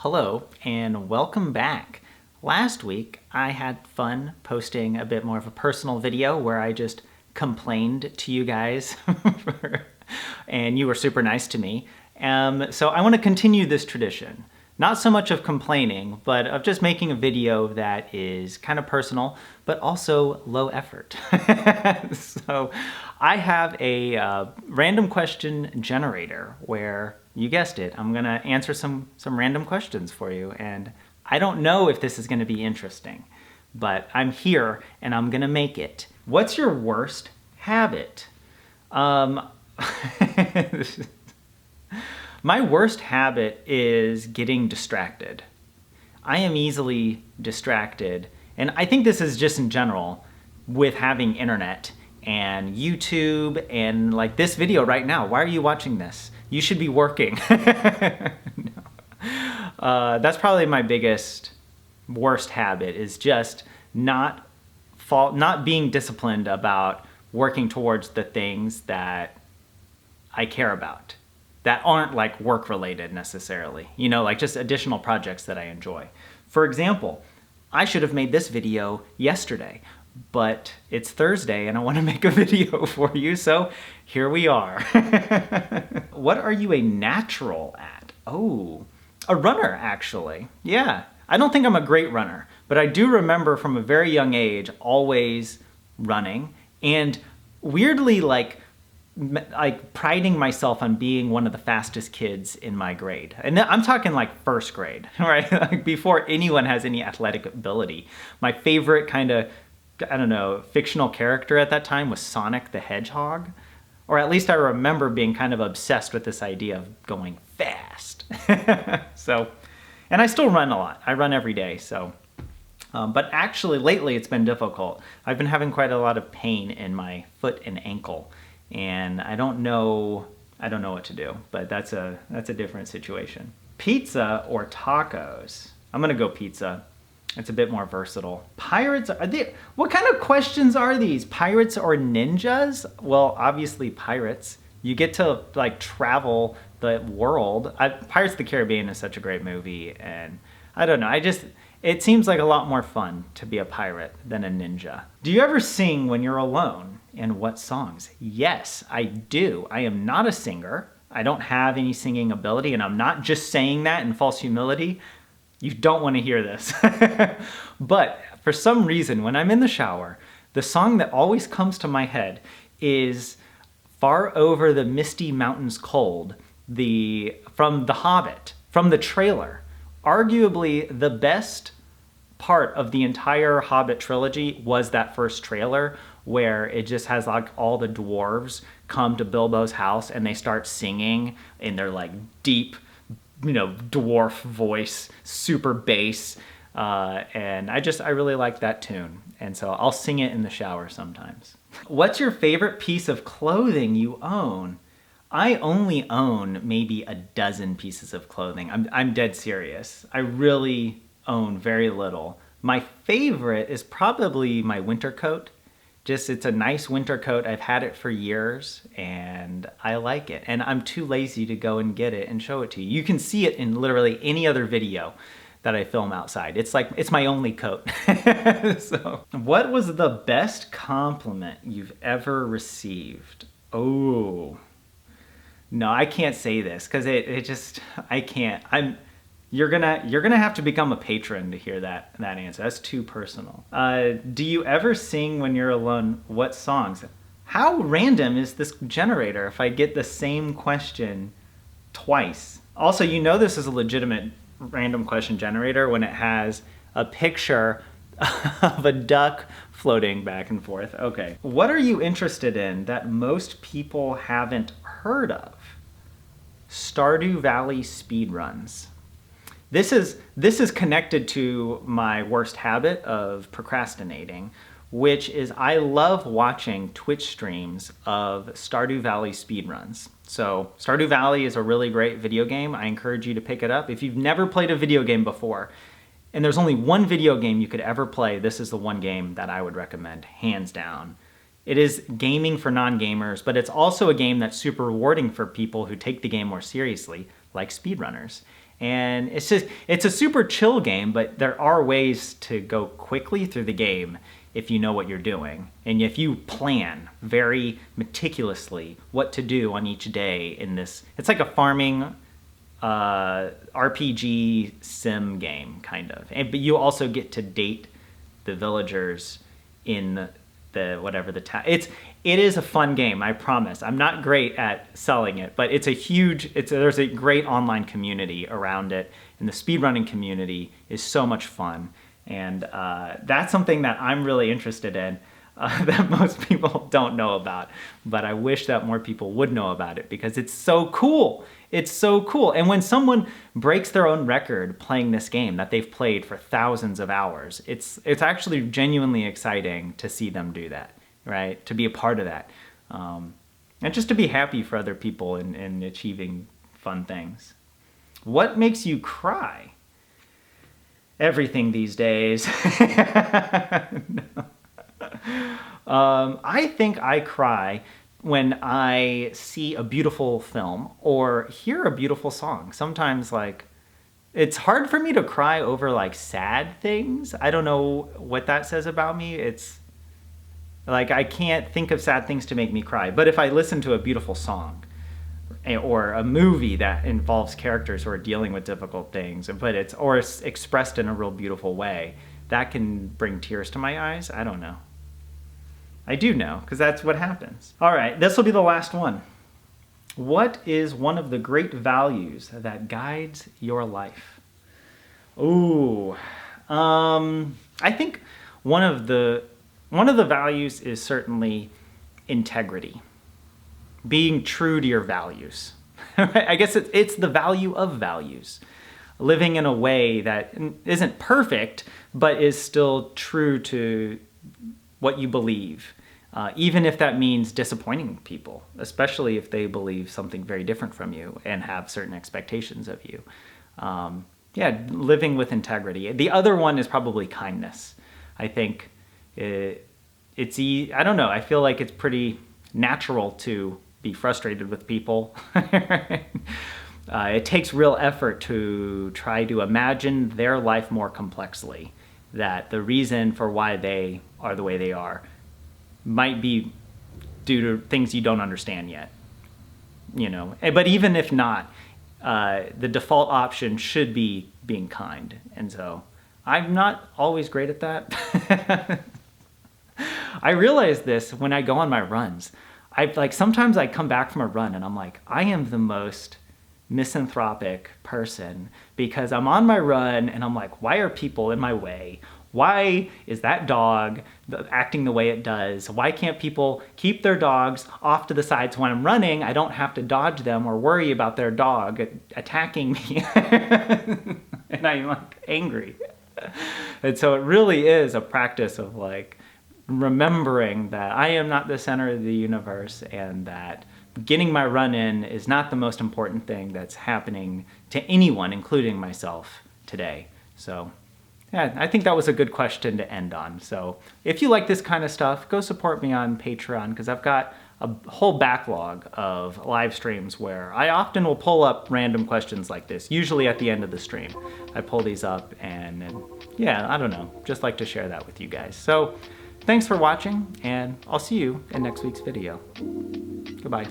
Hello and welcome back. Last week I had fun posting a bit more of a personal video where I just complained to you guys and you were super nice to me. So I want to continue this tradition. Not so much of complaining, but of just making a video that is kind of personal, but also low effort. So I have a random question generator where, you guessed it, I'm gonna answer some random questions for you. And I don't know if this is gonna be interesting, but I'm here and I'm gonna make it. What's your worst habit? My worst habit is getting distracted. I am easily distracted, and I think this is just in general with having internet and YouTube and like this video right now. Why are you watching this? You should be working. No. That's probably my biggest worst habit, is just not being disciplined about working towards the things that I care about, that aren't like work related necessarily, you know, like just additional projects that I enjoy. For example, I should have made this video yesterday, but it's Thursday and I want to make a video for you, so here we are. What are you a natural at? Oh, a runner, actually. Yeah, I don't think I'm a great runner, but I do remember from a very young age always running, and weirdly like priding myself on being one of the fastest kids in my grade. And I'm talking like first grade, right? Like before anyone has any athletic ability. My favorite kind of, I don't know, fictional character at that time was Sonic the Hedgehog. Or at least I remember being kind of obsessed with this idea of going fast. So, and I still run a lot. I run every day, so. But actually lately it's been difficult. I've been having quite a lot of pain in my foot and ankle. And I don't know what to do, but that's a different situation. Pizza or tacos? I'm gonna go pizza. It's a bit more versatile. Pirates, what kind of questions are these? Pirates or ninjas? Well, obviously pirates. You get to like travel the world. Pirates of the Caribbean is such a great movie, and I don't know, it seems like a lot more fun to be a pirate than a ninja. Do you ever sing when you're alone? And what songs? Yes, I do. I am not a singer. I don't have any singing ability, and I'm not just saying that in false humility. You don't want to hear this. But for some reason, when I'm in the shower, the song that always comes to my head is Far Over the Misty Mountains Cold, from The Hobbit, from the trailer. Arguably the best part of the entire Hobbit trilogy was that first trailer, where it just has like all the dwarves come to Bilbo's house and they start singing in their like deep, you know, dwarf voice, super bass. And I really like that tune. And so I'll sing it in the shower sometimes. What's your favorite piece of clothing you own? I only own maybe a dozen pieces of clothing. I'm dead serious. I really own very little. My favorite is probably my winter coat. It's a nice winter coat. I've had it for years and I like it. And I'm too lazy to go and get it and show it to you. You can see it in literally any other video that I film outside. It's my only coat. So, what was the best compliment you've ever received? Oh. No, I can't say this because I can't. You're gonna have to become a patron to hear that answer. That's too personal. Do you ever sing when you're alone? What songs? How random is this generator if I get the same question twice? Also, you know this is a legitimate random question generator when it has a picture of a duck floating back and forth. Okay. What are you interested in that most people haven't heard of? Stardew Valley speedruns. This is connected to my worst habit of procrastinating, which is I love watching Twitch streams of Stardew Valley speedruns. So Stardew Valley is a really great video game. I encourage you to pick it up. If you've never played a video game before, and there's only one video game you could ever play, this is the one game that I would recommend, hands down. It is gaming for non-gamers, but it's also a game that's super rewarding for people who take the game more seriously, like speedrunners. And it's a super chill game, but there are ways to go quickly through the game if you know what you're doing. And if you plan very meticulously what to do on each day in this, it's like a farming RPG sim game, kind of. But you also get to date the villagers in the whatever the town. It is a fun game, I promise. I'm not great at selling it, but there's a great online community around it, and the speedrunning community is so much fun. And that's something that I'm really interested in that most people don't know about. But I wish that more people would know about it because it's so cool. It's so cool. And when someone breaks their own record playing this game that they've played for thousands of hours, it's actually genuinely exciting to see them do that, right? To be a part of that. And just to be happy for other people in achieving fun things. What makes you cry? Everything these days. No. I think I cry when I see a beautiful film or hear a beautiful song. Sometimes, like, it's hard for me to cry over like sad things. I don't know what that says about me. It's like I can't think of sad things to make me cry. But if I listen to a beautiful song or a movie that involves characters who are dealing with difficult things, but it's expressed in a real beautiful way, that can bring tears to my eyes. I don't know. I do know, because that's what happens. All right, this will be the last one. What is one of the great values that guides your life? Ooh, I think one of the values is certainly integrity. Being true to your values. I guess it's the value of values. Living in a way that isn't perfect, but is still true to what you believe. Even if that means disappointing people, especially if they believe something very different from you and have certain expectations of you. Yeah, living with integrity. The other one is probably kindness. I think I don't know, I feel like it's pretty natural to be frustrated with people. It takes real effort to try to imagine their life more complexly, that the reason for why they are the way they are might be due to things you don't understand yet, you know. But even if not, the default option should be being kind. And so I'm not always great at that. I realize this when I go on my runs. Sometimes I come back from a run and I'm like, I am the most misanthropic person because I'm on my run and I'm like, why are people in my way? Why is that dog acting the way it does? Why can't people keep their dogs off to the side so when I'm running, I don't have to dodge them or worry about their dog attacking me? And I'm like angry. And so it really is a practice of like remembering that I am not the center of the universe and that getting my run in is not the most important thing that's happening to anyone, including myself today. So yeah, I think that was a good question to end on. So if you like this kind of stuff, go support me on Patreon because I've got a whole backlog of live streams where I often will pull up random questions like this, usually at the end of the stream. I pull these up and yeah, I don't know, just like to share that with you guys. So thanks for watching and I'll see you in next week's video. Goodbye.